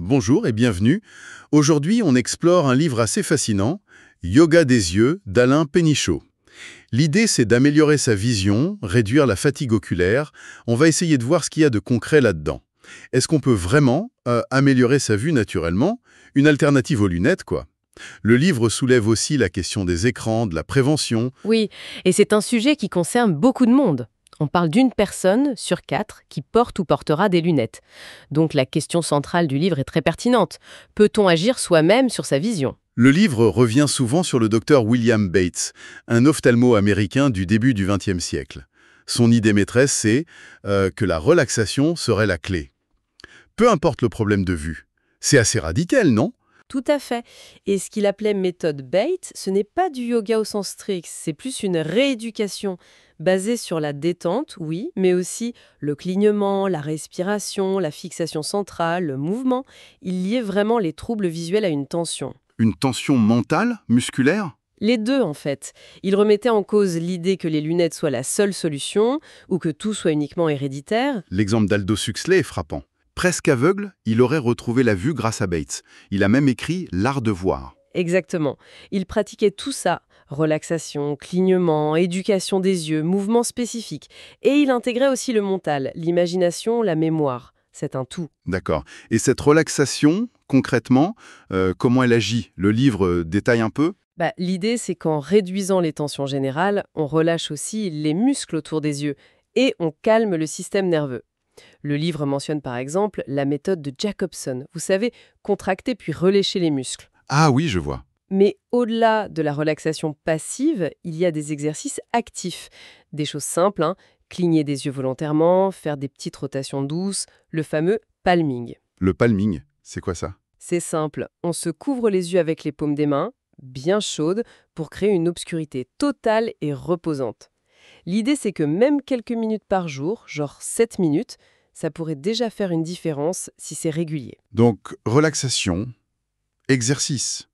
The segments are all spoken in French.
Bonjour et bienvenue. Aujourd'hui, on explore un livre assez fascinant, Yoga des yeux, d'Alain Pénichot. L'idée, c'est d'améliorer sa vision, réduire la fatigue oculaire. On va essayer de voir ce qu'il y a de concret là-dedans. Est-ce qu'on peut vraiment améliorer sa vue naturellement? Une alternative aux lunettes, quoi. Le livre soulève aussi la question des écrans, de la prévention. Oui, et c'est un sujet qui concerne beaucoup de monde. On parle d'une personne sur 4 qui porte ou portera des lunettes. Donc la question centrale du livre est très pertinente. Peut-on agir soi-même sur sa vision? Le livre revient souvent sur le docteur William Bates, un ophtalmo américain du début du XXe siècle. Son idée maîtresse, c'est que la relaxation serait la clé. Peu importe le problème de vue. C'est assez radical, non? Tout à fait. Et ce qu'il appelait méthode Bates, ce n'est pas du yoga au sens strict, c'est plus une rééducation basée sur la détente, oui, mais aussi le clignement, la respiration, la fixation centrale, le mouvement. Il liait vraiment les troubles visuels à une tension. Une tension mentale, musculaire? Les deux, en fait. Il remettait en cause l'idée que les lunettes soient la seule solution ou que tout soit uniquement héréditaire. L'exemple d'Aldous Huxley est frappant. Presque aveugle, il aurait retrouvé la vue grâce à Bates. Il a même écrit L'art de voir. Exactement. Il pratiquait tout ça, relaxation, clignement, éducation des yeux, mouvements spécifiques. Et il intégrait aussi le mental, l'imagination, la mémoire. C'est un tout. D'accord. Et cette relaxation, concrètement, comment elle agit? Le livre détaille un peu? L'idée, c'est qu'en réduisant les tensions générales, on relâche aussi les muscles autour des yeux et on calme le système nerveux. Le livre mentionne par exemple la méthode de Jacobson. Vous savez, contracter puis relâcher les muscles. Ah oui, je vois. Mais au-delà de la relaxation passive, il y a des exercices actifs. Des choses simples, cligner des yeux volontairement, faire des petites rotations douces, le fameux palming. Le palming, c'est quoi ça? C'est simple, on se couvre les yeux avec les paumes des mains, bien chaudes, pour créer une obscurité totale et reposante. L'idée, c'est que même quelques minutes par jour, genre 7 minutes, ça pourrait déjà faire une différence si c'est régulier. Donc, relaxation, exercice.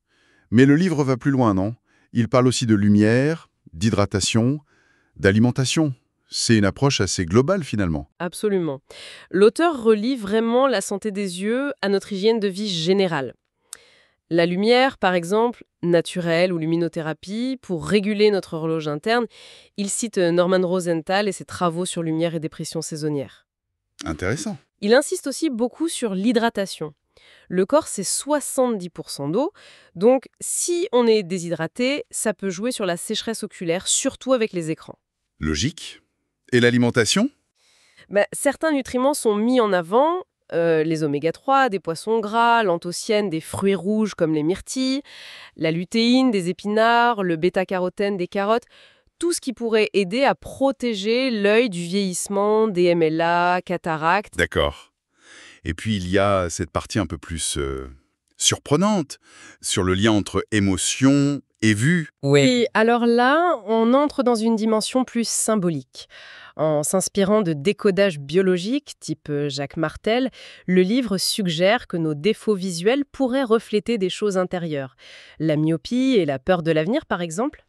Mais le livre va plus loin, non? Il parle aussi de lumière, d'hydratation, d'alimentation. C'est une approche assez globale, finalement. Absolument. L'auteur relie vraiment la santé des yeux à notre hygiène de vie générale. La lumière, par exemple, naturelle ou luminothérapie, pour réguler notre horloge interne, il cite Norman Rosenthal et ses travaux sur lumière et dépression saisonnière. Intéressant. Il insiste aussi beaucoup sur l'hydratation. Le corps, c'est 70% d'eau, donc si on est déshydraté, ça peut jouer sur la sécheresse oculaire, surtout avec les écrans. Logique. Et l'alimentation? Certains nutriments sont mis en avant, les oméga-3, des poissons gras, l'anthocyanes, des fruits rouges comme les myrtilles, la lutéine, des épinards, le bêta-carotène, des carottes, tout ce qui pourrait aider à protéger l'œil du vieillissement, des MLA, cataractes. D'accord. Et puis, il y a cette partie un peu plus surprenante sur le lien entre émotion et vue. Oui, alors là, on entre dans une dimension plus symbolique. En s'inspirant de décodage biologique, type Jacques Martel, le livre suggère que nos défauts visuels pourraient refléter des choses intérieures. La myopie et la peur de l'avenir, par exemple.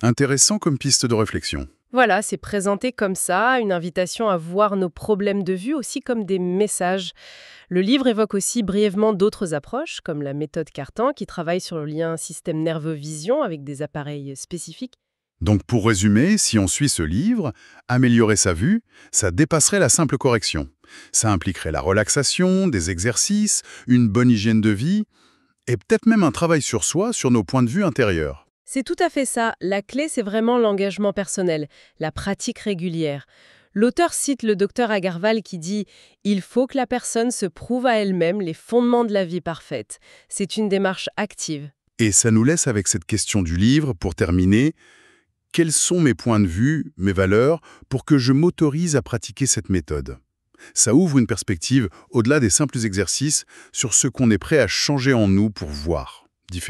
Intéressant comme piste de réflexion. Voilà, c'est présenté comme ça, une invitation à voir nos problèmes de vue aussi comme des messages. Le livre évoque aussi brièvement d'autres approches, comme la méthode Cartan, qui travaille sur le lien système nerveux-vision avec des appareils spécifiques. Donc pour résumer, si on suit ce livre, améliorer sa vue, ça dépasserait la simple correction. Ça impliquerait la relaxation, des exercices, une bonne hygiène de vie, et peut-être même un travail sur soi, sur nos points de vue intérieurs. C'est tout à fait ça. La clé, c'est vraiment l'engagement personnel, la pratique régulière. L'auteur cite le docteur Agarwal qui dit « Il faut que la personne se prouve à elle-même les fondements de la vie parfaite. C'est une démarche active. » Et ça nous laisse avec cette question du livre, pour terminer. Quels sont mes points de vue, mes valeurs, pour que je m'autorise à pratiquer cette méthode? Ça ouvre une perspective, au-delà des simples exercices, sur ce qu'on est prêt à changer en nous pour voir.